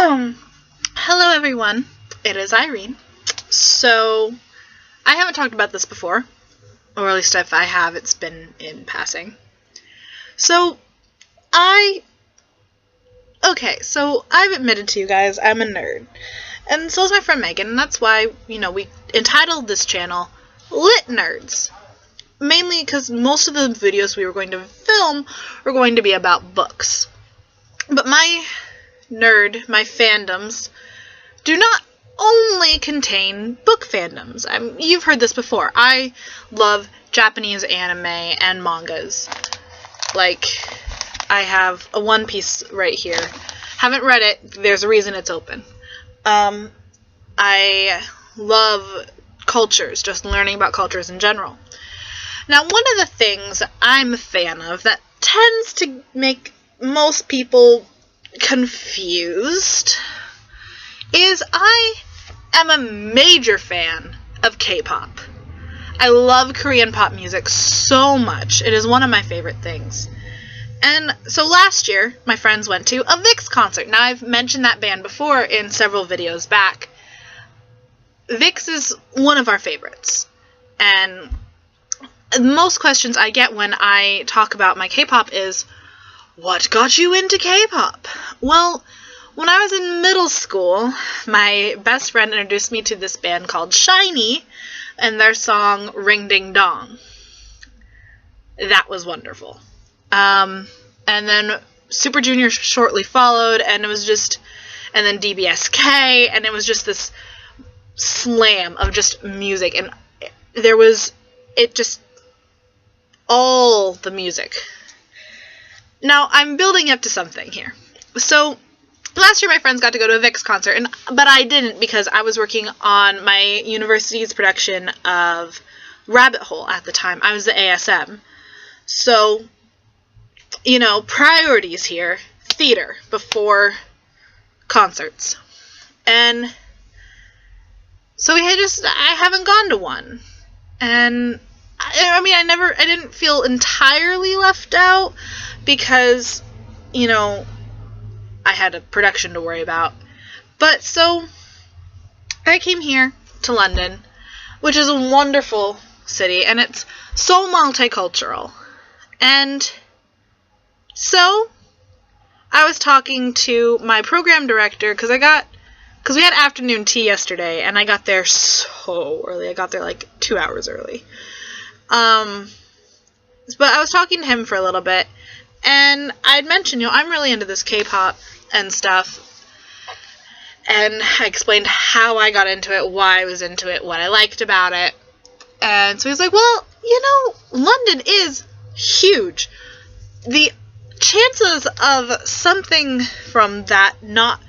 Hello everyone, it is Irene. So, I haven't talked about this before, or at least if I have, it's been in passing. So, I've admitted to you guys, I'm a nerd. And so is my friend Megan, and that's why, we entitled this channel Lit Nerds. Mainly because most of the videos we were going to film were going to be about books. But my fandoms do not only contain book fandoms. You've heard this before. I love Japanese anime and mangas. Like, I have a One Piece right here. Haven't read it. There's a reason it's open. I love cultures, just learning about cultures in general. Now, one of the things I'm a fan of that tends to make most people confused is I am a major fan of K-pop. I love Korean pop music so much. It is one of my favorite things. And so last year, my friends went to a VIX concert. Now, I've mentioned that band before in several videos back. VIX is one of our favorites. And most questions I get when I talk about my K-pop is, what got you into K-pop? Well, when I was in middle school, my best friend introduced me to this band called SHINee and their song Ring Ding Dong. That was wonderful. And then Super Junior shortly followed, and then DBSK, and it was just this slam of just music, and all the music. Now, I'm building up to something here. So, last year my friends got to go to a VIX concert, but I didn't because I was working on my university's production of Rabbit Hole at the time. I was the ASM. So, priorities here. Theater before concerts. And so I haven't gone to one. And I didn't feel entirely left out because, I had a production to worry about. But so, I came here to London, which is a wonderful city, and it's so multicultural. And so, I was talking to my program director, because we had afternoon tea yesterday, and I got there so early. I got there like 2 hours early. But I was talking to him for a little bit, and I'd mentioned, I'm really into this K-pop and stuff, and I explained how I got into it, why I was into it, what I liked about it, and so he's like, well, London is huge. The chances of something from that not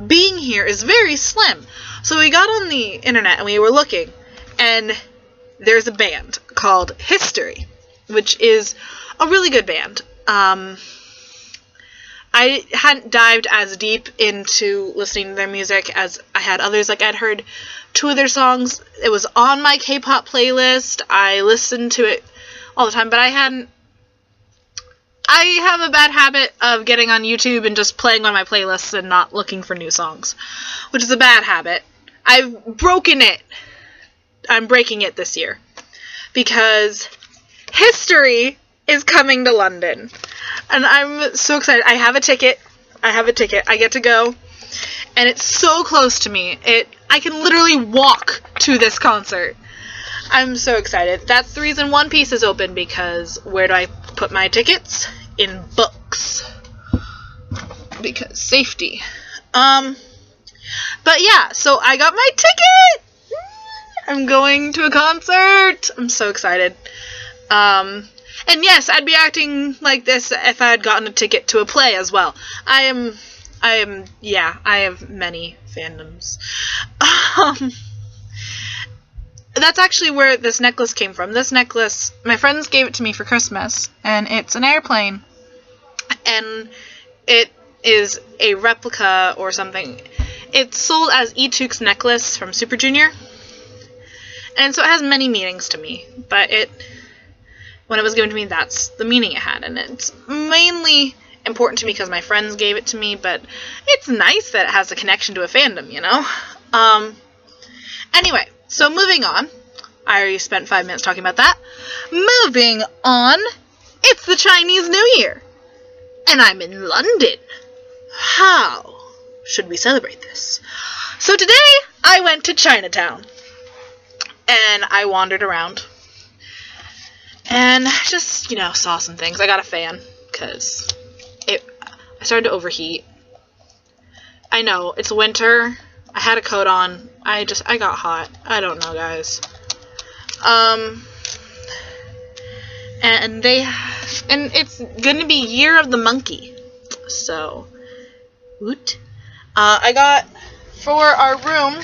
being here is very slim. So we got on the internet and we were looking, and there's a band called History, which is a really good band. I hadn't dived as deep into listening to their music as I had others. Like, I'd heard 2 of their songs. It was on my K-pop playlist. I listened to it all the time, but I have a bad habit of getting on YouTube and just playing on my playlists and not looking for new songs, which is a bad habit. I've broken it. I'm breaking it this year because History is coming to London, and I'm so excited. I have a ticket. I get to go, and it's so close to me. I can literally walk to this concert. I'm so excited. That's the reason One Piece is open, because where do I put my tickets? In books. Because safety. But yeah, so I got my ticket! I'm going to a concert! I'm so excited. And yes, I'd be acting like this if I had gotten a ticket to a play as well. I have many fandoms. That's actually where this necklace came from. This necklace, my friends gave it to me for Christmas, and it's an airplane, and it is a replica or something. It's sold as Etuk's necklace from Super Junior, and so it has many meanings to me, but when it was given to me, that's the meaning it had, and it's mainly important to me because my friends gave it to me, but it's nice that it has a connection to a fandom, you know? Anyway, so moving on. I already spent 5 minutes talking about that. Moving on. It's the Chinese New Year. And I'm in London. How should we celebrate this? So today, I went to Chinatown. And I wandered around. And just, saw some things. I got a fan. Because I started to overheat. I know, it's winter. I had a coat on. I got hot. I don't know, guys. And it's gonna be Year of the Monkey. So, woot. I got, for our room,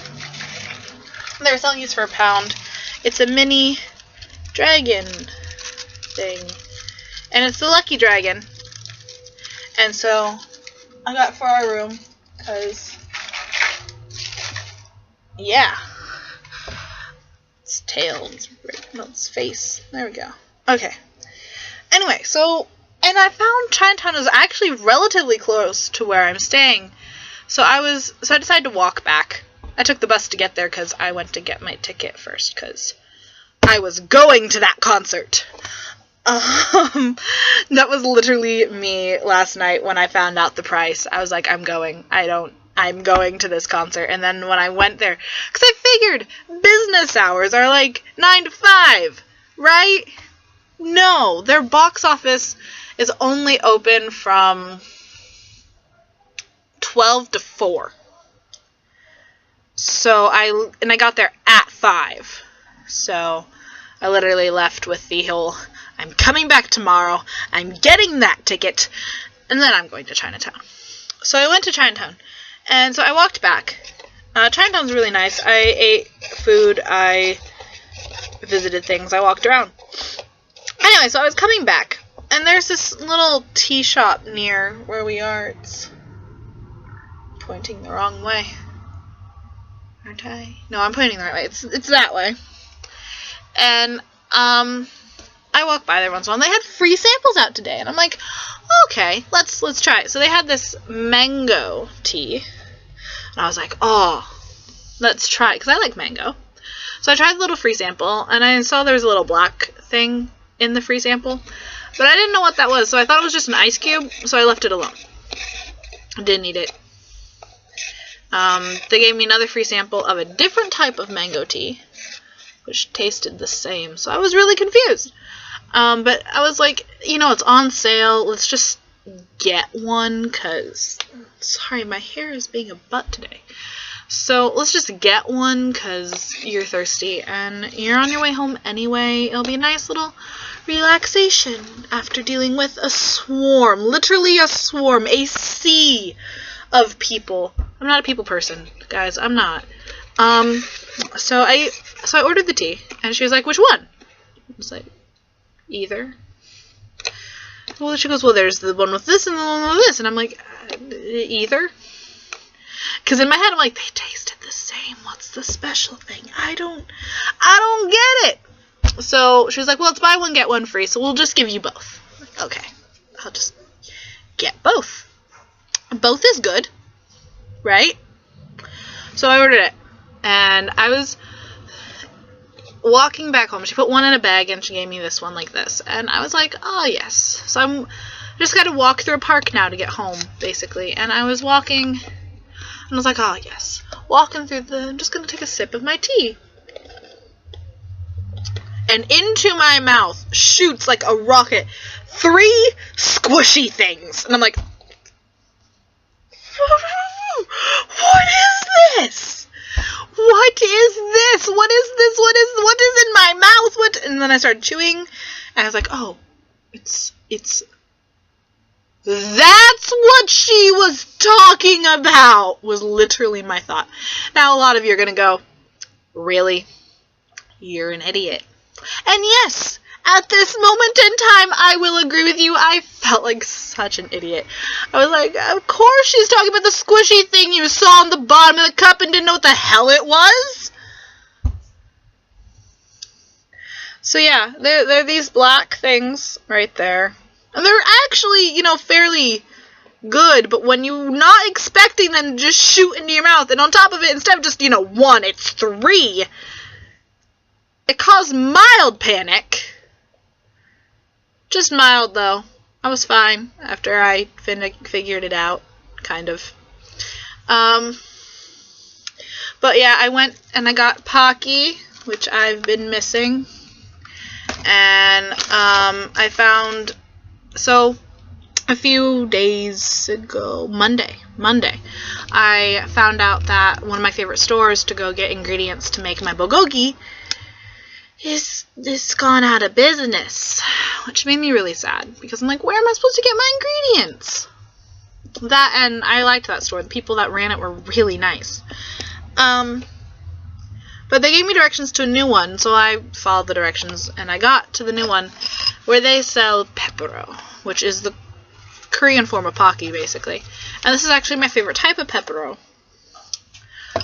they're selling these for £1. It's a mini dragon thing. And it's the Lucky Dragon. And so, I got for our room, because, yeah. Its tail, its face. There we go. Okay. Anyway, and I found Chinatown is actually relatively close to where I'm staying. So I decided to walk back. I took the bus to get there because I went to get my ticket first because I was going to that concert. That was literally me last night when I found out the price. I was like, I'm going. I'm going to this concert. And then when I went there, because I figured business hours are like 9 to 5, right? No, their box office is only open from 12 to 4. So I got there at 5. So I literally left with the whole, I'm coming back tomorrow, I'm getting that ticket, and then I'm going to Chinatown. So I went to Chinatown. And so I walked back. Chinatown's really nice. I ate food. I visited things. I walked around. Anyway, so I was coming back. And there's this little tea shop near where we are. It's pointing the wrong way. Aren't I? No, I'm pointing the right way. It's that way. And I walk by there once in a while. And they had free samples out today. And I'm like, okay, let's try it. So they had this mango tea. And I was like, oh, let's try it. Because I like mango. So I tried the little free sample. And I saw there was a little black thing in the free sample. But I didn't know what that was. So I thought it was just an ice cube. So I left it alone. I didn't eat it. They gave me another free sample of a different type of mango tea. Which tasted the same. So I was really confused. But I was like, it's on sale. Let's just get one, because, sorry, my hair is being a butt today. So let's just get one, because you're thirsty, and you're on your way home anyway. It'll be a nice little relaxation after dealing with a swarm. Literally a swarm. A sea of people. I'm not a people person, guys. I'm not. So I ordered the tea, and she was like, which one? I was like, either. Well, she goes, well, there's the one with this and the one with this. And I'm like, either? Because in my head, I'm like, they tasted the same. What's the special thing? I don't get it. So she was like, well, it's buy one, get one free. So we'll just give you both. Like, okay, I'll just get both. Both is good, right? So I ordered it. And I was walking back home. She put one in a bag and she gave me this one like this. And I was like, oh, yes. So I'm just got to walk through a park now to get home, basically. And I was walking, and I was like, oh, yes. Walking through I'm just going to take a sip of my tea. And into my mouth shoots like a rocket 3 squishy things. And I'm like, what is this? What is this? What is this? What is in my mouth? What? And then I started chewing, and I was like, oh, it's that's what she was talking about, was literally my thought. Now, a lot of you are going to go, really? You're an idiot. And yes, at this moment in time, I will agree with you, I felt like such an idiot. I was like, of course she's talking about the squishy thing you saw on the bottom of the cup and didn't know what the hell it was. So yeah, there are these black things right there. And they're actually, fairly good, but when you're not expecting them to just shoot into your mouth, and on top of it, instead of just, 1, it's 3, it caused mild panic. Just mild, though. I was fine after I figured it out, kind of. But yeah, I went and I got Pocky, which I've been missing. And I found, so a few days ago, Monday, I found out that one of my favorite stores to go get ingredients to make my bulgogi is gone out of business, which made me really sad, because I'm like, where am I supposed to get my ingredients? That, and I liked that store. The people that ran it were really nice. But they gave me directions to a new one, so I followed the directions, and I got to the new one where they sell pepero, which is the Korean form of Pocky, basically. And this is actually my favorite type of pepero,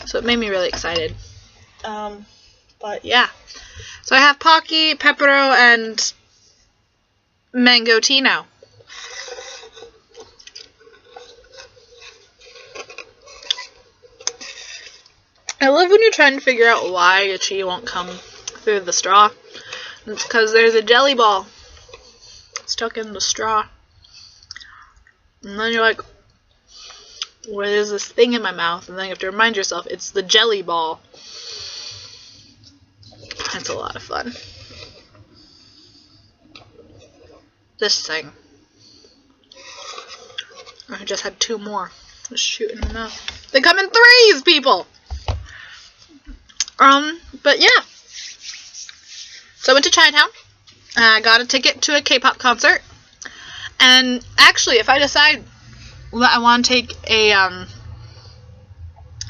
so it made me really excited. But yeah. So I have Pocky, pepero, and mango tea now. I love when you're trying to figure out why a tea won't come through the straw. It's because there's a jelly ball stuck in the straw. And then you're like, well, there's this thing in my mouth. And then you have to remind yourself, it's the jelly ball. It's a lot of fun. This thing. I just had 2 more. Just shoot in my mouth. They come in 3s, people! But yeah. So I went to Chinatown. I got a ticket to a K-pop concert. And actually, if I decide that I want to take a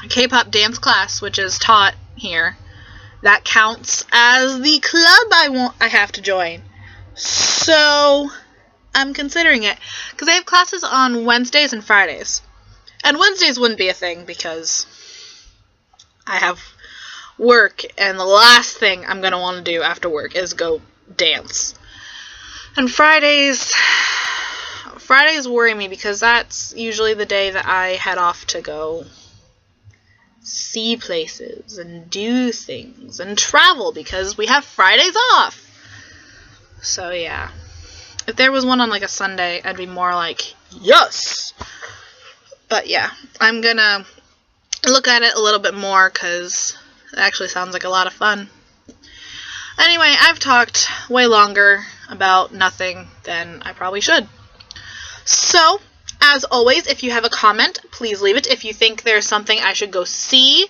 K-pop dance class, which is taught here, that counts as the club I have to join. So I'm considering it, because I have classes on Wednesdays and Fridays. And Wednesdays wouldn't be a thing because I have work, and the last thing I'm going to want to do after work is go dance. And Fridays worry me, because that's usually the day that I head off to go see places and do things and travel, because we have Fridays off. So yeah. If there was one on like a Sunday, I'd be more like, yes! But yeah, I'm gonna look at it a little bit more, because it actually sounds like a lot of fun. Anyway, I've talked way longer about nothing than I probably should. So, as always, if you have a comment, please leave it. If you think there's something I should go see,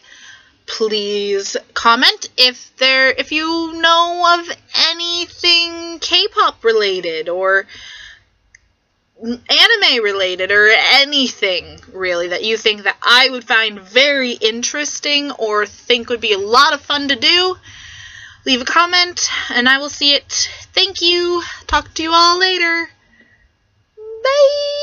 please comment. If you know of anything K-pop related or anime related or anything really that you think that I would find very interesting or think would be a lot of fun to do, leave a comment and I will see it. Thank you. Talk to you all later. Bye.